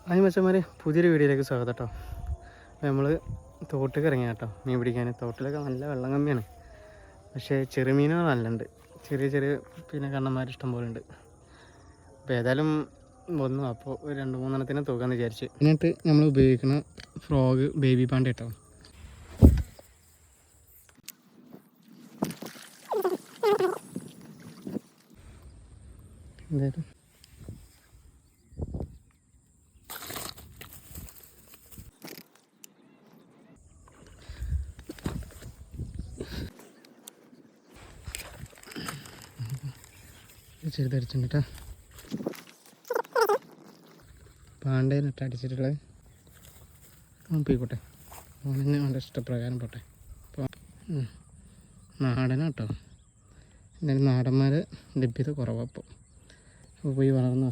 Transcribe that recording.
അതിന് മച്ചന്മാർ പുതിയൊരു വീഡിയോയിലേക്ക് സ്വാഗതം കേട്ടോ. അപ്പോൾ നമ്മൾ തോട്ടിലേക്ക് ഇറങ്ങിയ കേട്ടോ മീൻ പിടിക്കാൻ. തോട്ടിലൊക്കെ നല്ല വെള്ളം കമ്മിയാണ്, പക്ഷേ ചെറുമീനുകൾ നല്ലുണ്ട്. ചെറിയ ചെറിയ പിന്നെ കണ്ണന്മാർ ഇഷ്ടം പോലെ ഉണ്ട്. അപ്പോൾ ഏതായാലും വന്നു, അപ്പോൾ ഒരു 2-3 തൂക്കാമെന്ന് വിചാരിച്ച്. എന്നിട്ട് നമ്മൾ ഉപയോഗിക്കുന്ന ഫ്രോഗ് ബേബി പാണ്ട കേട്ടോ. എന്തായാലും ചെറുതടിച്ചിട്ടുണ്ട് കേട്ടോ. പാണ്ടേനിട്ട് അടിച്ചിട്ടുള്ളത് പോയിക്കോട്ടെ, ഓനെന്നെ വളരെ ഇഷ്ടപ്രകാരം പോട്ടെ. അപ്പോൾ നാടനാട്ടോ. എന്തായാലും നാടന്മാർ ലഭ്യത കുറവാണ്. അപ്പോൾ പോയി വളർന്നോ.